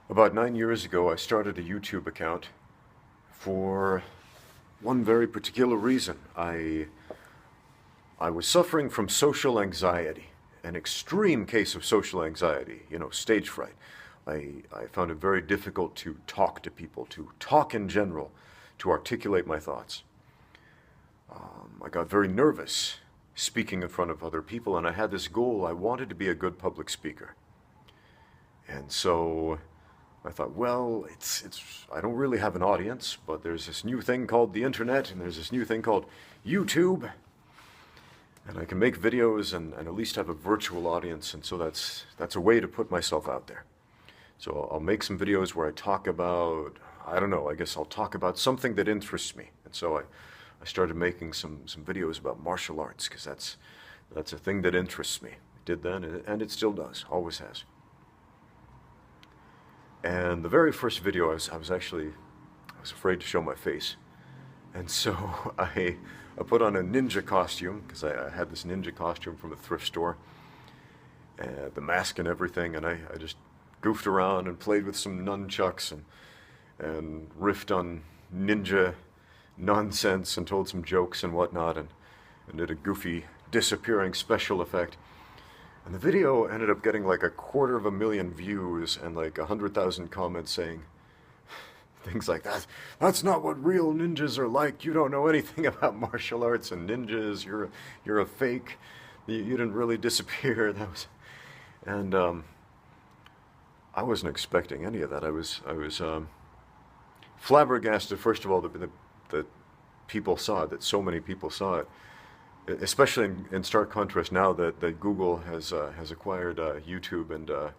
About 9 years ago, I started a YouTube account for one very particular reason. I was suffering from social anxiety, an extreme case of social anxiety, stage fright. I found it very difficult to talk to people, to talk in general, to articulate my thoughts. I got very nervous speaking in front of other people, and I had this goal. I wanted to be a good public speaker. And so I thought, well, I don't really have an audience, but there's this new thing called the internet, and there's this new thing called YouTube, and I can make videos and at least have a virtual audience, and so that's a way to put myself out there. So I'll make some videos where I talk about, I don't know, I guess I'll talk about something that interests me. And so I started making some videos about martial arts, because that's a thing that interests me. It did then, and it still does, always has. And the very first video, I was afraid to show my face. And so I put on a ninja costume, because I had this ninja costume from a thrift store, and the mask and everything, and I just goofed around and played with some nunchucks and riffed on ninja nonsense and told some jokes and whatnot, and did a goofy disappearing special effect. And the video ended up getting like 250,000 views and like 100,000 comments saying things like that. That's not what real ninjas are like. You don't know anything about martial arts and ninjas. You're a fake. You didn't really disappear. And I wasn't expecting any of that. I was flabbergasted, first of all, that people saw it, that so many people saw it. Especially in stark contrast now that Google has acquired YouTube, and I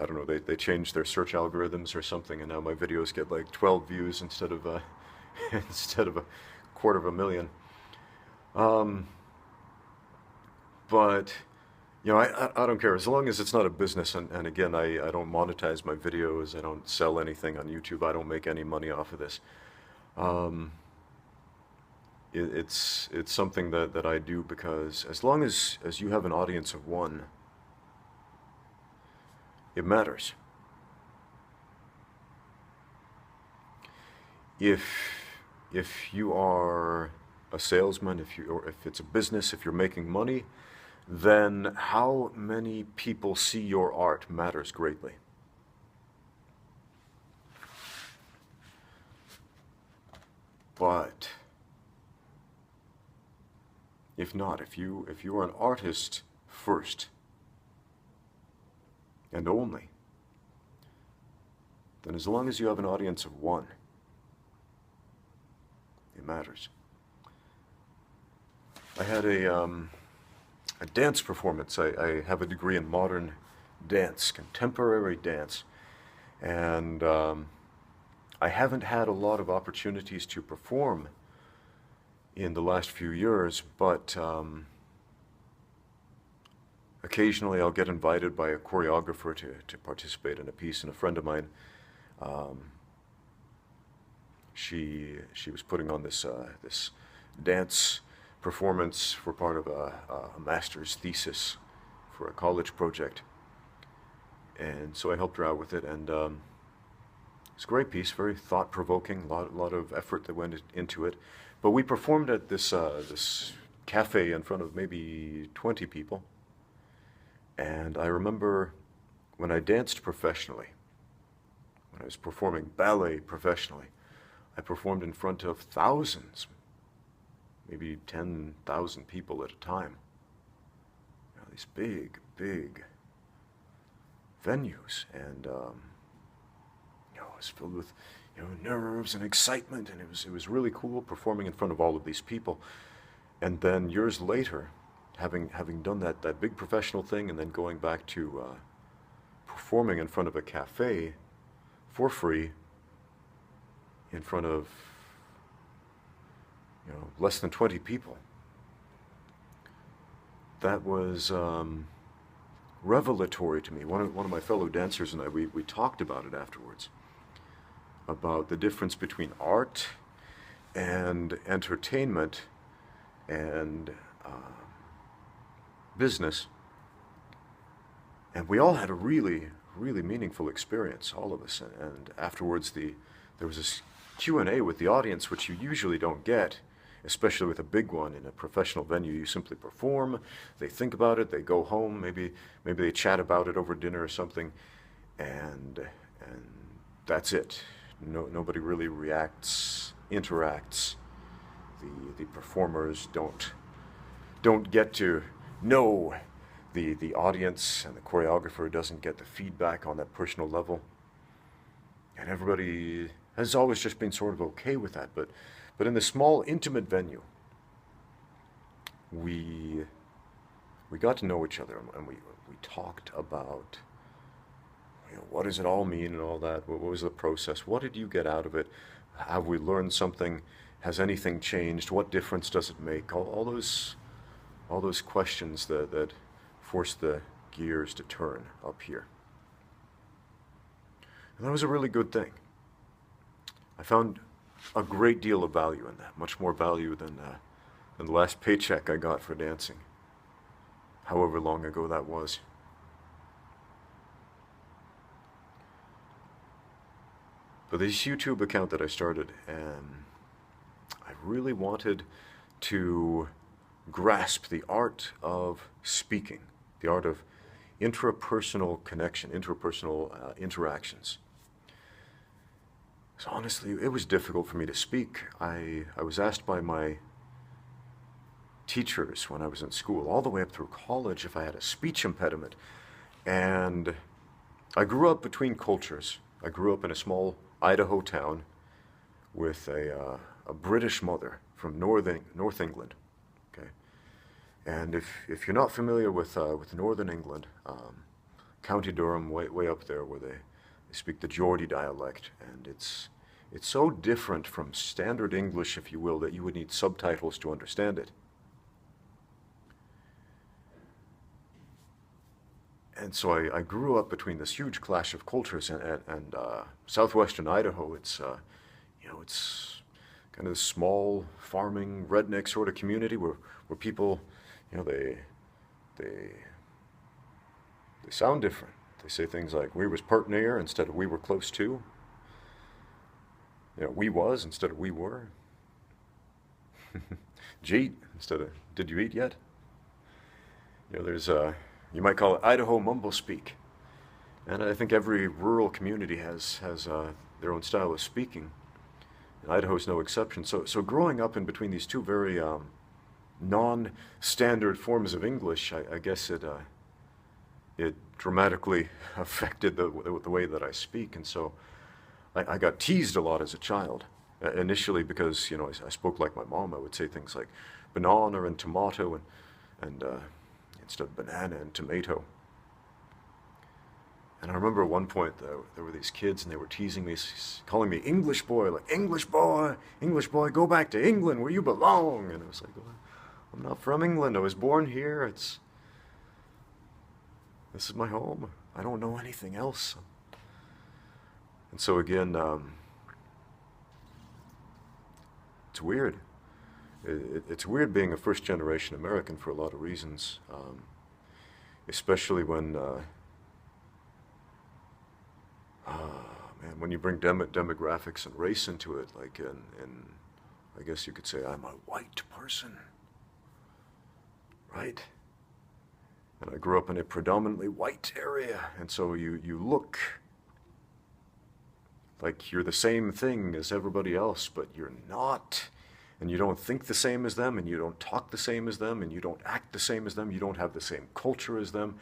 don't know, they changed their search algorithms or something, and now my videos get like 12 views instead of instead of 250,000. But I don't care as long as it's not a business, and again, I don't monetize my videos, I don't sell anything on YouTube, I don't make any money off of this. It's something that I do because as long as you have an audience of one, it matters. If you are a salesman, or if it's a business, if you're making money, then how many people see your art matters greatly. But if not, if you are an artist first and only, then as long as you have an audience of one, it matters. I had a dance performance. I have a degree in modern dance, contemporary dance, and I haven't had a lot of opportunities to perform in the last few years, but occasionally I'll get invited by a choreographer to participate in a piece, and a friend of mine, she was putting on this dance performance for part of a master's thesis for a college project, and so I helped her out with it, and it's a great piece, very thought-provoking, lot of effort that went into it. But we performed at this cafe in front of maybe 20 people, and I remember when I danced professionally, when I was performing ballet professionally, I performed in front of thousands, maybe 10,000 people at a time. These big, big venues, and it was filled with nerves and excitement, and it was really cool performing in front of all of these people. And then years later, having done that big professional thing, and then going back to performing in front of a cafe for free in front of less than 20 people, that was revelatory to me. One of my fellow dancers and I, we talked about it afterwards, about the difference between art and entertainment and business. And we all had a really, really meaningful experience, all of us. And afterwards, there was this Q&A with the audience, which you usually don't get, especially with a big one in a professional venue. You simply perform, they think about it, they go home, maybe they chat about it over dinner or something, and that's it. Nobody really reacts, interacts. The performers don't get to know the audience, and the choreographer doesn't get the feedback on that personal level. And everybody has always just been sort of okay with that. But in this small, intimate venue, we got to know each other, and we talked about, what does it all mean and all that. What was the process? What did you get out of it? Have we learned something? Has anything changed? What difference does it make? All those questions that force the gears to turn up here. And that was a really good thing. I found a great deal of value in that, much more value than the last paycheck I got for dancing, however long ago that was. But this YouTube account that I started, I really wanted to grasp the art of speaking, the art of intrapersonal connection, interpersonal interactions. So honestly, it was difficult for me to speak. I was asked by my teachers when I was in school, all the way up through college, if I had a speech impediment. And I grew up between cultures. I grew up in a small Idaho town with a British mother from North England. Okay, and if you're not familiar with Northern England, County Durham, way up there, where they speak the Geordie dialect, and it's so different from standard English, if you will, that you would need subtitles to understand it. And so I grew up between this huge clash of cultures, and southwestern Idaho, it's kind of this small farming redneck sort of community where people, they sound different. They say things like "we was pert near" instead of "we were close to." "We was" instead of "we were." "Jeet" instead of "did you eat yet?" There's you might call it Idaho mumble speak, and I think every rural community has their own style of speaking. And Idaho's no exception. So growing up in between these two very non-standard forms of English, I guess it dramatically affected the way that I speak. And so I got teased a lot as a child, initially because I spoke like my mom. I would say things like banana and tomato, and instead of banana and tomato. And I remember at one point there were these kids, and they were teasing me, calling me English boy, like English boy, go back to England where you belong. And I was like, well, I'm not from England. I was born here. This is my home. I don't know anything else. And so again, it's weird. It's weird being a first-generation American for a lot of reasons, especially when, when you bring demographics and race into it, like in, I guess you could say, I'm a white person, right? And I grew up in a predominantly white area, and so you look like you're the same thing as everybody else, but you're not. And you don't think the same as them, and you don't talk the same as them, and you don't act the same as them, you don't have the same culture as them.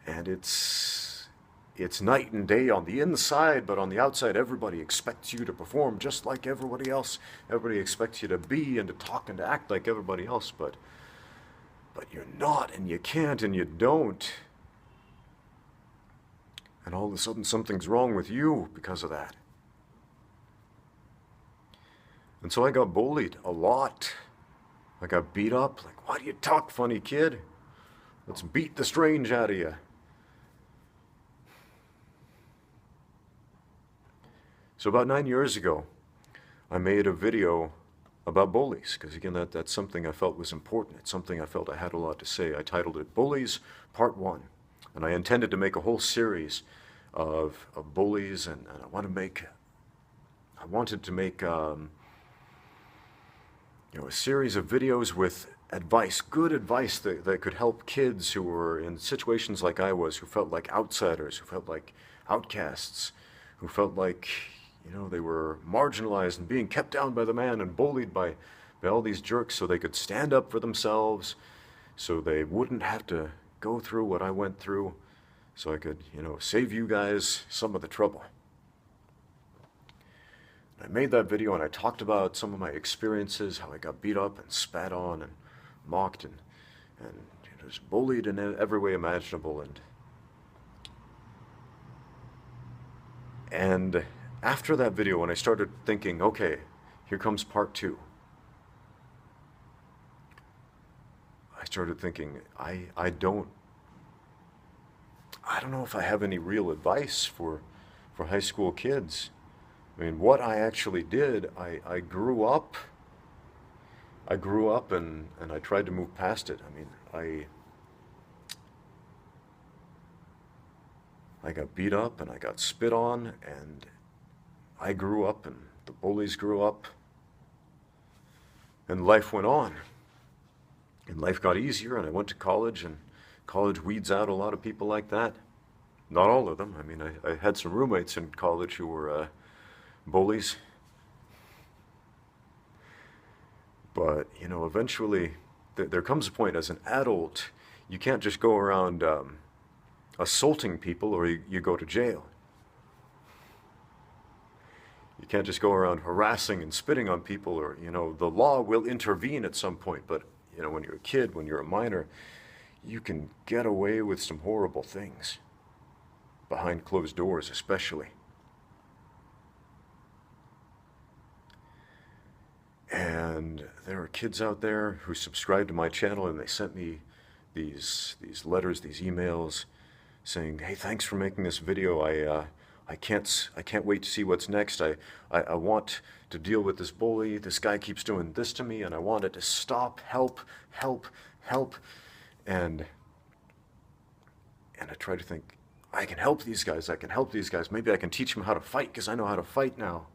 And it's night and day on the inside, but on the outside, everybody expects you to perform just like everybody else. Everybody expects you to be and to talk and to act like everybody else, but you're not, and you can't, and you don't. And all of a sudden, something's wrong with you because of that. And so I got bullied a lot. I got beat up, like, why do you talk funny, kid? Let's beat the strange out of you. So about 9 years ago, I made a video about bullies, because again, that's something I felt was important. It's something I felt I had a lot to say. I titled it Bullies, Part 1. And I intended to make a whole series of bullies, and I wanted to make a series of videos with advice, good advice that could help kids who were in situations like I was, who felt like outsiders, who felt like outcasts, who felt like, they were marginalized and being kept down by the man and bullied by all these jerks, so they could stand up for themselves, so they wouldn't have to go through what I went through, so I could, save you guys some of the trouble. I made that video and I talked about some of my experiences, how I got beat up and spat on and mocked and just bullied in every way imaginable. And after that video, when I started thinking, okay, here comes part 2, I started thinking, I don't know if I have any real advice for high school kids. I mean, what I actually did, I grew up and I tried to move past it. I mean, I got beat up and I got spit on, and I grew up and the bullies grew up, and life went on. And life got easier, and I went to college, and college weeds out a lot of people like that. Not all of them. I mean, I had some roommates in college who were bullies. But, eventually there comes a point as an adult, you can't just go around assaulting people, or you go to jail. You can't just go around harassing and spitting on people, or, the law will intervene at some point. But, when you're a kid, when you're a minor, you can get away with some horrible things, behind closed doors especially. And there are kids out there who subscribe to my channel, and they sent me these letters, these emails, saying, "Hey, thanks for making this video. I can't wait to see what's next. I want to deal with this bully. This guy keeps doing this to me, and I want it to stop. Help, help, help." And I try to think, I can help these guys. I can help these guys. Maybe I can teach them how to fight, because I know how to fight now.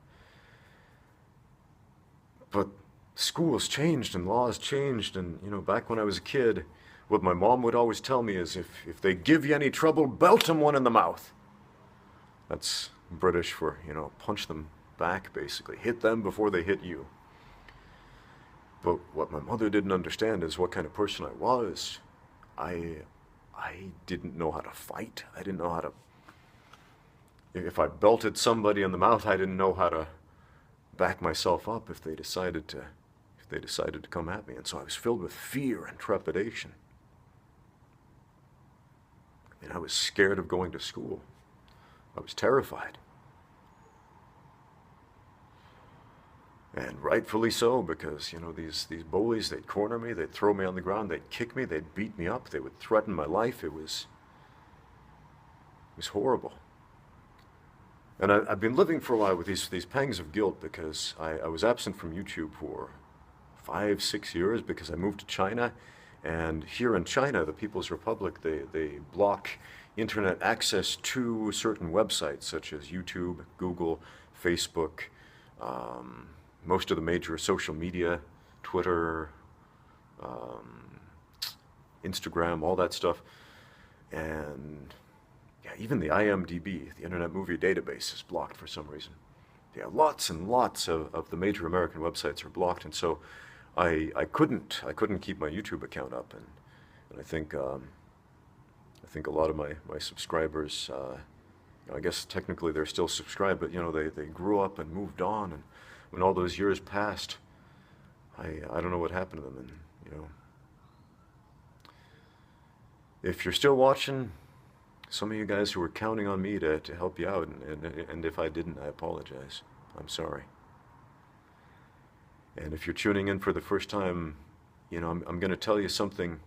But school's changed and laws changed, and back when I was a kid, what my mom would always tell me is, if they give you any trouble, belt them one in the mouth. That's British for, punch them back, basically. Hit them before they hit you. But what my mother didn't understand is what kind of person I was. I didn't know how to fight. I didn't know how to... If I belted somebody in the mouth, I didn't know how to back myself up if they decided to come at me. And so I was filled with fear and trepidation. I mean, I was scared of going to school. I was terrified. And rightfully so, because, these bullies, they'd corner me, they'd throw me on the ground, they'd kick me, they'd beat me up, they would threaten my life. It was horrible. And I've been living for a while with these pangs of guilt, because I was absent from YouTube for 5-6 years because I moved to China. And here in China, the People's Republic, they block internet access to certain websites such as YouTube, Google, Facebook, most of the major social media, Twitter, Instagram, all that stuff. And yeah, even the IMDb, the Internet Movie Database, is blocked for some reason. Yeah, lots and lots of the major American websites are blocked, and so I couldn't keep my YouTube account up, and I think a lot of my subscribers, I guess technically they're still subscribed, but they grew up and moved on, and when all those years passed, I don't know what happened to them. And if you're still watching, some of you guys who were counting on me to help you out, and if I didn't, I apologize. I'm sorry. And if you're tuning in for the first time, I'm going to tell you something,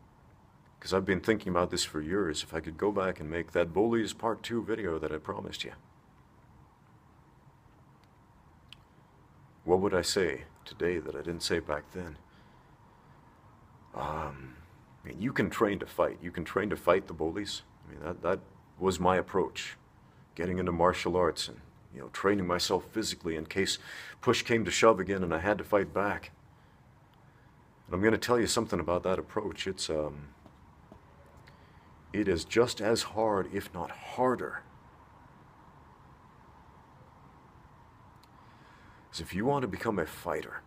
because I've been thinking about this for years. If I could go back and make that Bullies Part 2 video that I promised you, what would I say today that I didn't say back then? I mean, you can train to fight. You can train to fight the bullies. I mean, that was my approach. getting into martial arts and, training myself physically in case push came to shove again and I had to fight back. And I'm going to tell you something about that approach. It is just as hard, if not harder, as if you want to become a fighter.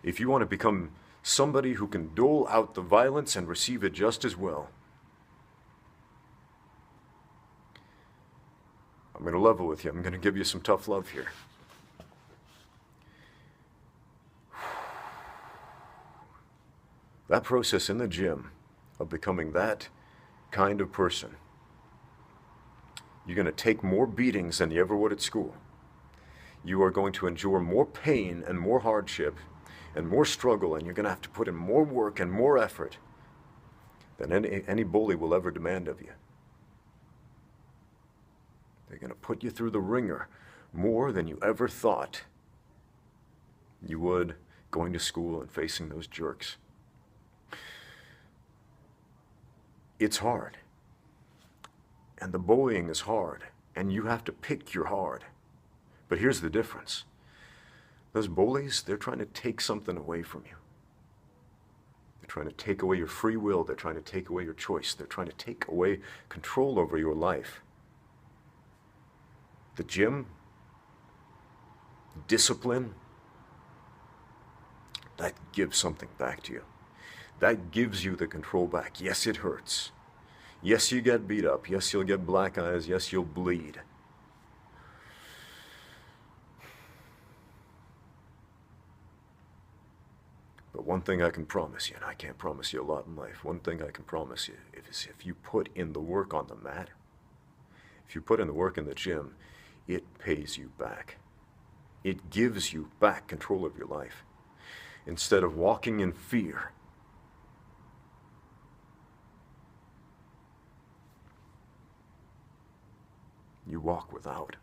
If you want to become somebody who can dole out the violence and receive it just as well. I'm going to level with you. I'm going to give you some tough love here. That process in the gym of becoming that kind of person, you're going to take more beatings than you ever would at school. You are going to endure more pain and more hardship and more struggle, and you're going to have to put in more work and more effort than any bully will ever demand of you. They're going to put you through the ringer more than you ever thought you would going to school and facing those jerks. It's hard. And the bullying is hard. And you have to pick your hard. But here's the difference. Those bullies, they're trying to take something away from you. They're trying to take away your free will. They're trying to take away your choice. They're trying to take away control over your life. The gym, discipline, that gives something back to you. That gives you the control back. Yes, it hurts. Yes, you get beat up. Yes, you'll get black eyes. Yes, you'll bleed. But one thing I can promise you, and I can't promise you a lot in life, one thing I can promise you is if you put in the work on the mat, if you put in the work in the gym, it pays you back. It gives you back control of your life. Instead of walking in fear, you walk without.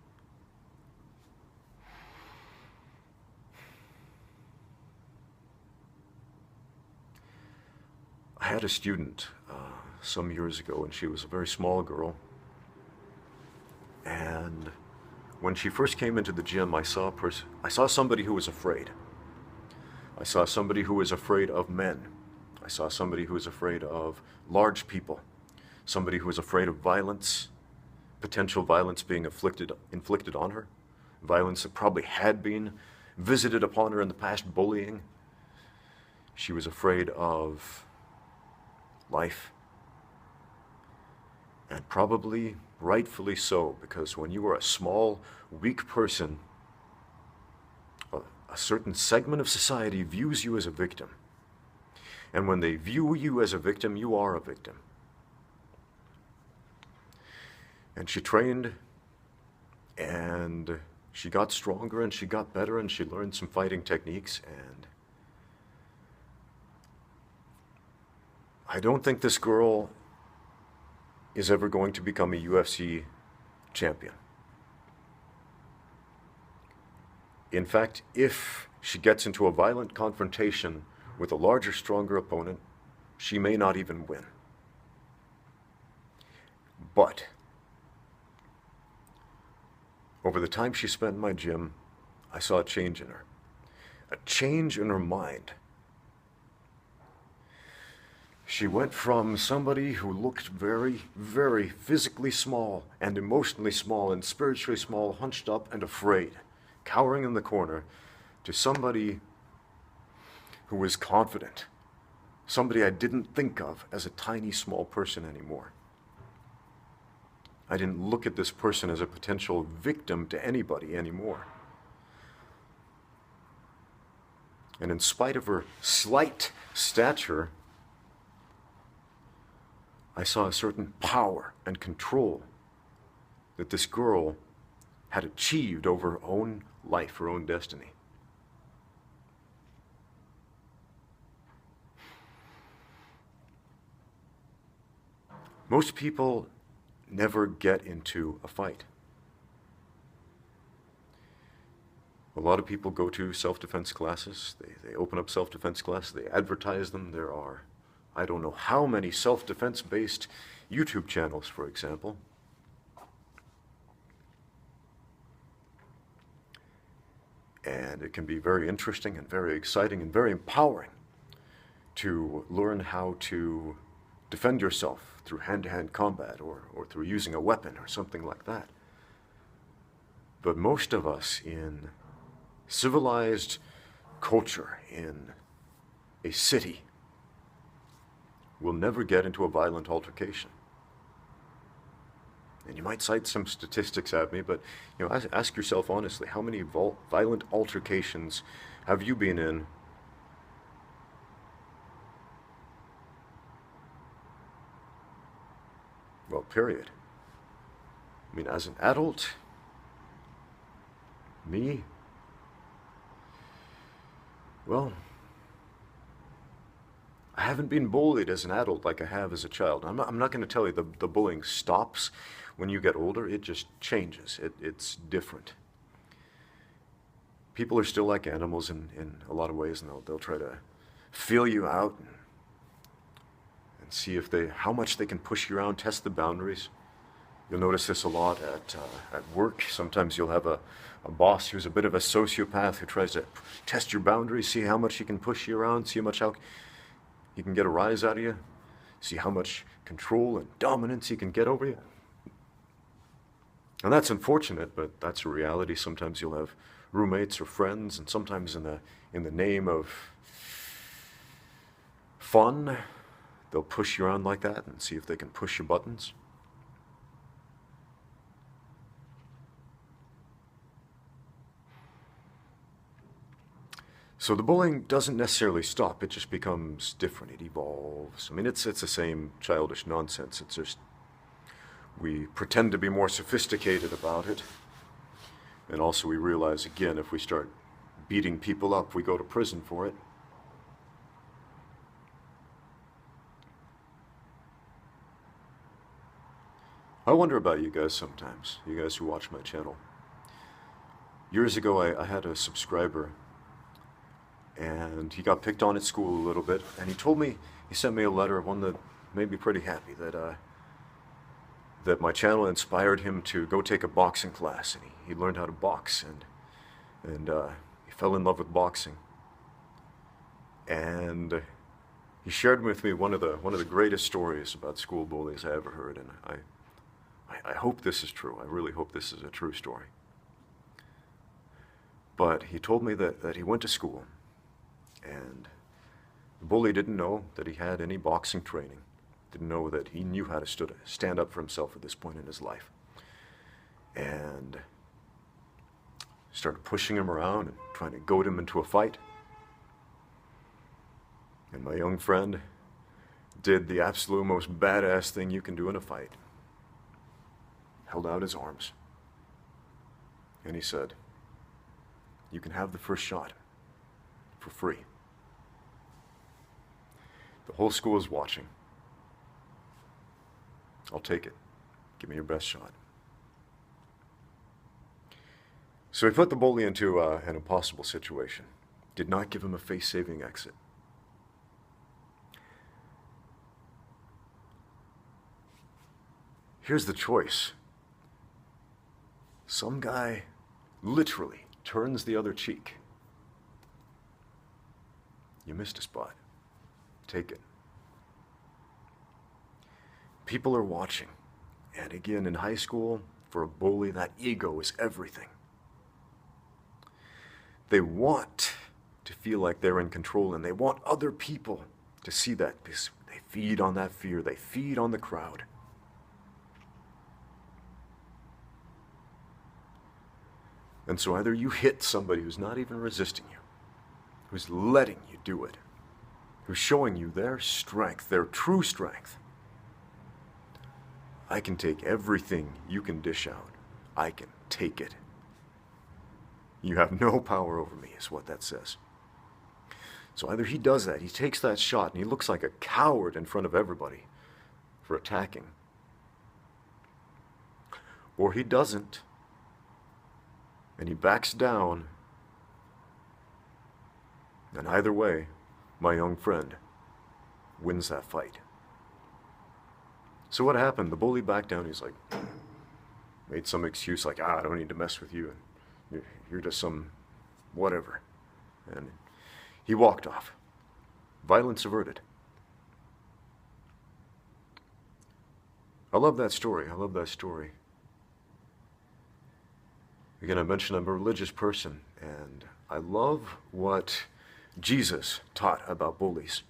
I had a student some years ago, and she was a very small girl. And when she first came into the gym, I saw somebody who was afraid. I saw somebody who was afraid of men. I saw somebody who was afraid of large people. Somebody who was afraid of violence, potential violence being inflicted on her. Violence that probably had been visited upon her in the past, bullying. She was afraid of life. And probably rightfully so, because when you are a small, weak person, a certain segment of society views you as a victim. And when they view you as a victim, you are a victim. And she trained, and she got stronger, and she got better, and she learned some fighting techniques, and I don't think this girl is ever going to become a UFC champion. In fact, if she gets into a violent confrontation with a larger, stronger opponent, she may not even win. But over the time she spent in my gym, I saw a change in her. A change in her mind. She went from somebody who looked very, very physically small and emotionally small and spiritually small, hunched up and afraid, cowering in the corner, to somebody who was confident. Somebody I didn't think of as a tiny, small person anymore. I didn't look at this person as a potential victim to anybody anymore. And in spite of her slight stature, I saw a certain power and control that this girl had achieved over her own life, her own destiny. Most people never get into a fight. A lot of people go to self-defense classes. They open up self-defense classes. They advertise them. There are, I don't know how many self-defense based YouTube channels, for example. And it can be very interesting and very exciting and very empowering to learn how to defend yourself through hand-to-hand combat or through using a weapon or something like that. But most of us in civilized culture, in a city, will never get into a violent altercation. And you might cite some statistics at me, but ask yourself honestly, how many violent altercations have you been in? Well, period. I mean, as an adult, me, well, I haven't been bullied as an adult like I have as a child. I'm not going to tell you the bullying stops when you get older. It just changes. It's different. People are still like animals in a lot of ways, and they'll try to feel you out and see how much they can push you around, test the boundaries. You'll notice this a lot at work. Sometimes you'll have a boss who's a bit of a sociopath who tries to test your boundaries, see how much he can push you around, see how much he can get a rise out of you, see how much control and dominance he can get over you. And that's unfortunate, but that's a reality. Sometimes you'll have roommates or friends, and sometimes in the name of fun, they'll push you around like that and see if they can push your buttons. So the bullying doesn't necessarily stop, it just becomes different, it evolves. I mean, it's the same childish nonsense, it's just we pretend to be more sophisticated about it. And also we realize, again, if we start beating people up, we go to prison for it. I wonder about you guys sometimes, you guys who watch my channel. Years ago, I had a subscriber, and he got picked on at school a little bit, and he sent me a letter, one that made me pretty happy, that my channel inspired him to go take a boxing class, and he learned how to box, and he fell in love with boxing. And he shared with me one of the greatest stories about school bullies I ever heard, and I hope this is true. I really hope this is a true story. But he told me that he went to school, and the bully didn't know that he had any boxing training, didn't know that he knew how to stand up for himself at this point in his life, and started pushing him around and trying to goad him into a fight. And my young friend did the absolute most badass thing you can do in a fight. Held out his arms, and he said, "You can have the first shot for free." The whole school is watching. I'll take it. Give me your best shot. So he put the bully into an impossible situation. Did not give him a face-saving exit. Here's the choice. Some guy literally turns the other cheek. You missed a spot. Take it. People are watching. And again, in high school, for a bully, that ego is everything. They want to feel like they're in control, and they want other people to see that, because they feed on that fear. They feed on the crowd. And so either you hit somebody who's not even resisting you, who's letting you do it, who's showing you their strength, their true strength. I can take everything you can dish out. I can take it. You have no power over me, is what that says. So either he does that, he takes that shot, and he looks like a coward in front of everybody for attacking. Or he doesn't, and he backs down. And either way, my young friend wins that fight. So what happened? The bully backed down. He's like, made some excuse like, I don't need to mess with you. You're just some whatever. And he walked off. Violence averted. I love that story. I love that story. Again, I mentioned I'm a religious person, and I love what Jesus taught about bullies.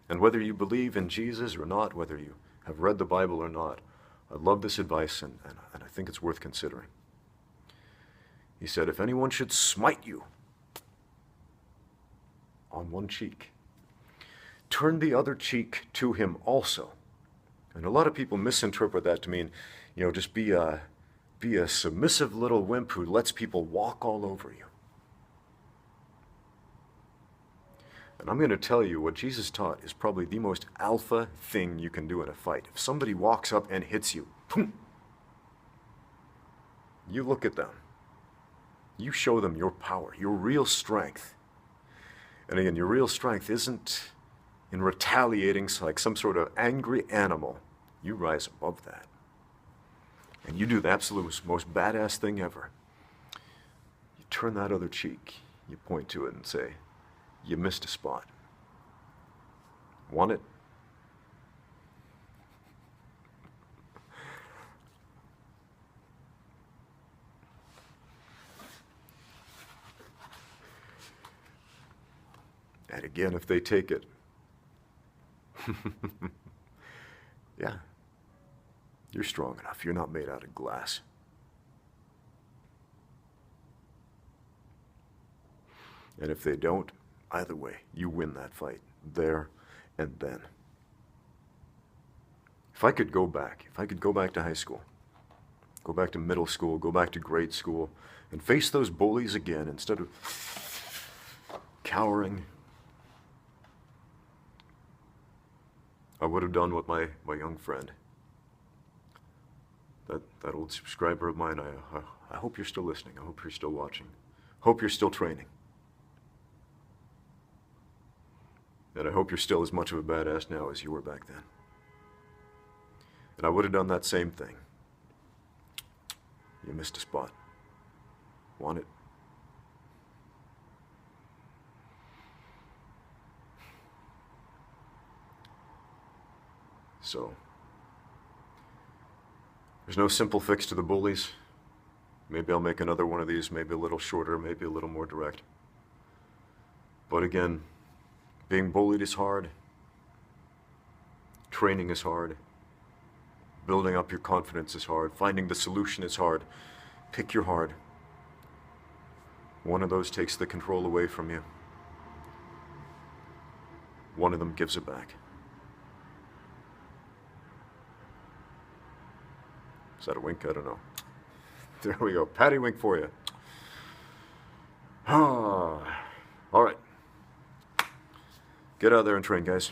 And whether you believe in Jesus or not, whether you have read the Bible or not, I love this advice, and I think it's worth considering. He said, if anyone should smite you on one cheek, turn the other cheek to him also. And a lot of people misinterpret that to mean, just be a submissive little wimp who lets people walk all over you. And I'm going to tell you what Jesus taught is probably the most alpha thing you can do in a fight. If somebody walks up and hits you, boom, you look at them. You show them your power, your real strength. And again, your real strength isn't in retaliating like some sort of angry animal. You rise above that. And you do the absolute most badass thing ever. You turn that other cheek. You point to it and say, you missed a spot. Want it? And again, if they take it, yeah, you're strong enough. You're not made out of glass. And if they don't, either way, you win that fight, there and then. If I could go back to high school, go back to middle school, go back to grade school, and face those bullies again instead of cowering, I would have done what my young friend, that old subscriber of mine, I hope you're still listening. I hope you're still watching. Hope you're still training. And I hope you're still as much of a badass now as you were back then. And I would have done that same thing. You missed a spot. Want it? So, there's no simple fix to the bullies. Maybe I'll make another one of these, maybe a little shorter, maybe a little more direct. But again, being bullied is hard. Training is hard. Building up your confidence is hard. Finding the solution is hard. Pick your hard. One of those takes the control away from you. One of them gives it back. Is that a wink? I don't know. There we go. Patty wink for you. All right. Get out there and train, guys.